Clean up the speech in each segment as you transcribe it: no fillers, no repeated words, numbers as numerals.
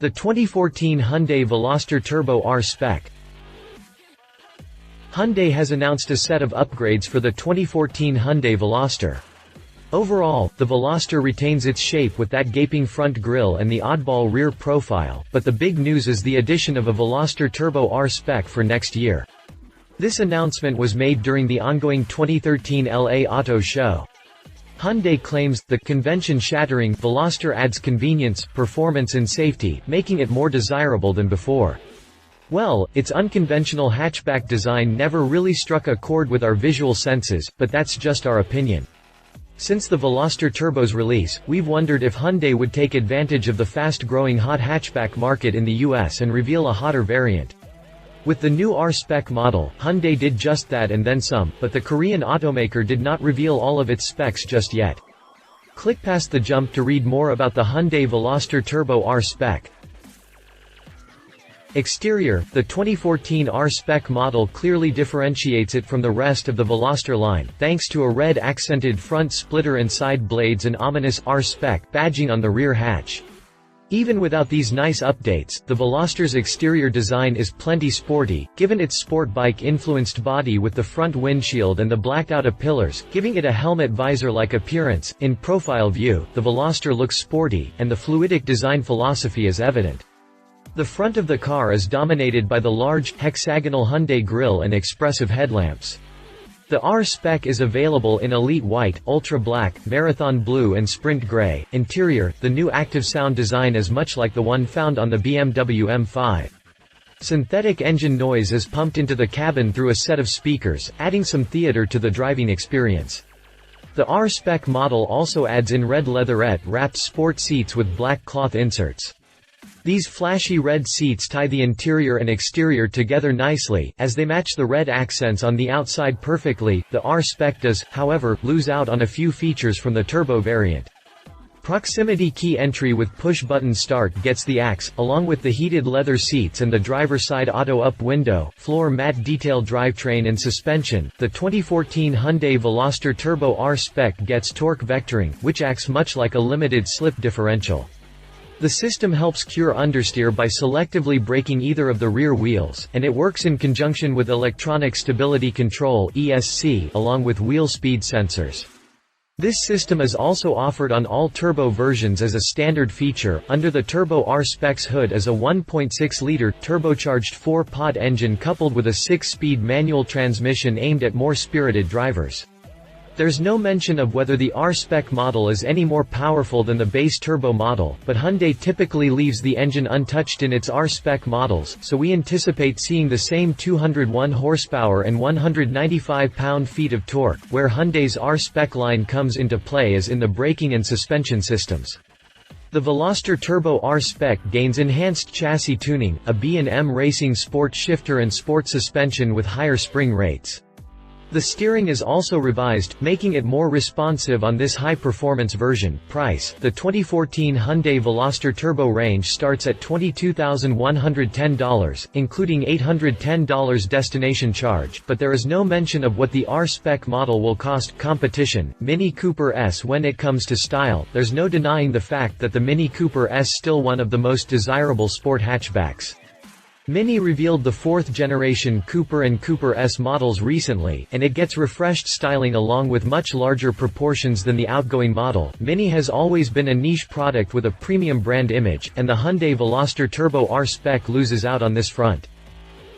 The 2014 Hyundai Veloster Turbo R-Spec. Hyundai has announced a set of upgrades for the 2014 Hyundai Veloster. Overall, the Veloster retains its shape with that gaping front grille and the oddball rear profile, but the big news is the addition of a Veloster Turbo R-Spec for next year. This announcement was made during the ongoing 2013 LA Auto Show. Hyundai claims, the convention-shattering Veloster adds convenience, performance and safety, making it more desirable than before. Well, its unconventional hatchback design never really struck a chord with our visual senses, but that's just our opinion. Since the Veloster Turbo's release, we've wondered if Hyundai would take advantage of the fast-growing hot hatchback market in the US and reveal a hotter variant. With the new R-Spec model, Hyundai did just that and then some, but the Korean automaker did not reveal all of its specs just yet. Click past the jump to read more about the Hyundai Veloster Turbo R-Spec. Exterior: the 2014 R-Spec model clearly differentiates it from the rest of the Veloster line, thanks to a red accented front splitter and side blades and ominous R-Spec badging on the rear hatch. Even without these nice updates, the Veloster's exterior design is plenty sporty, given its sport bike-influenced body with the front windshield and the blacked-out pillars, giving it a helmet visor-like appearance. In profile view, the Veloster looks sporty, and the fluidic design philosophy is evident. The front of the car is dominated by the large, hexagonal Hyundai grille and expressive headlamps. The R-Spec is available in Elite White, Ultra Black, Marathon Blue and Sprint Gray. Interior: the new active sound design is much like the one found on the BMW M5. Synthetic engine noise is pumped into the cabin through a set of speakers, adding some theater to the driving experience. The R-Spec model also adds in red leatherette-wrapped sport seats with black cloth inserts. These flashy red seats tie the interior and exterior together nicely, as they match the red accents on the outside perfectly. The R-Spec does, however, lose out on a few features from the turbo variant. Proximity key entry with push-button start gets the axe, along with the heated leather seats and the driver's side auto-up window, floor mat detail. Drivetrain and suspension: the 2014 Hyundai Veloster Turbo R-Spec gets torque vectoring, which acts much like a limited slip differential. The system helps cure understeer by selectively braking either of the rear wheels, and it works in conjunction with electronic stability control (ESC) along with wheel speed sensors. This system is also offered on all turbo versions as a standard feature. Under the Turbo R-Spec's hood is a 1.6-liter turbocharged 4-pod engine coupled with a 6-speed manual transmission aimed at more spirited drivers. There's no mention of whether the R-Spec model is any more powerful than the base turbo model, but Hyundai typically leaves the engine untouched in its R-Spec models, so we anticipate seeing the same 201 horsepower and 195 pound-feet of torque. Where Hyundai's R-Spec line comes into play is in the braking and suspension systems. The Veloster Turbo R-Spec gains enhanced chassis tuning, a B&M Racing Sport shifter and sport suspension with higher spring rates. The steering is also revised, making it more responsive on this high-performance version. Price: the 2014 Hyundai Veloster Turbo range starts at $22,110, including $810 destination charge, but there is no mention of what the R-Spec model will cost. Competition: Mini Cooper S. When it comes to style, there's no denying the fact that the Mini Cooper S is still one of the most desirable sport hatchbacks. Mini revealed the 4th-generation Cooper and Cooper S models recently, and it gets refreshed styling along with much larger proportions than the outgoing model. Mini has always been a niche product with a premium brand image, and the Hyundai Veloster Turbo R-Spec loses out on this front.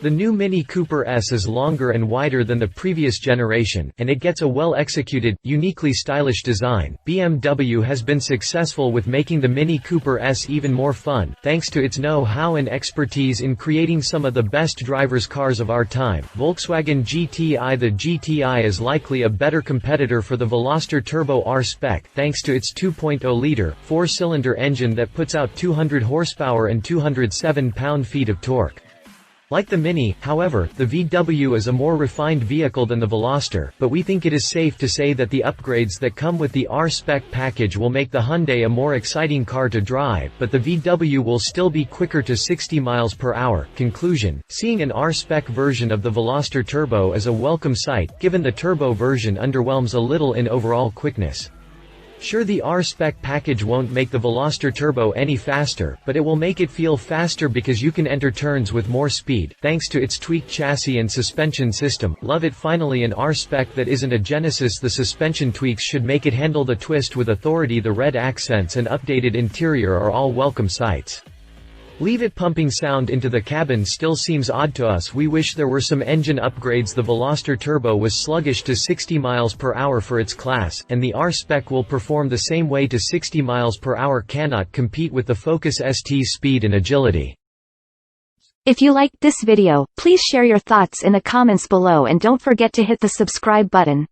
The new Mini Cooper S is longer and wider than the previous generation, and it gets a well-executed, uniquely stylish design. BMW has been successful with making the Mini Cooper S even more fun, thanks to its know-how and expertise in creating some of the best driver's cars of our time. Volkswagen GTI: the GTI is likely a better competitor for the Veloster Turbo R-Spec, thanks to its 2.0-liter, 4-cylinder engine that puts out 200 horsepower and 207 pound-feet of torque. Like the Mini, however, the VW is a more refined vehicle than the Veloster, but we think it is safe to say that the upgrades that come with the R-Spec package will make the Hyundai a more exciting car to drive, but the VW will still be quicker to 60 miles per hour. Conclusion: seeing an R-Spec version of the Veloster Turbo is a welcome sight, given the turbo version underwhelms a little in overall quickness. Sure, the R-Spec package won't make the Veloster Turbo any faster, but it will make it feel faster because you can enter turns with more speed, thanks to its tweaked chassis and suspension system. Love it. Finally, an R-Spec that isn't a Genesis. The suspension tweaks should make it handle the twist with authority. The red accents and updated interior are all welcome sights. Leave it. Pumping sound into the cabin still seems odd to us. We wish there were some engine upgrades. The Veloster Turbo was sluggish to 60 miles per hour for its class, and the R-Spec will perform the same way to 60 miles per hour. Cannot compete with the Focus ST's speed and agility. If you liked this video, please share your thoughts in the comments below and don't forget to hit the subscribe button.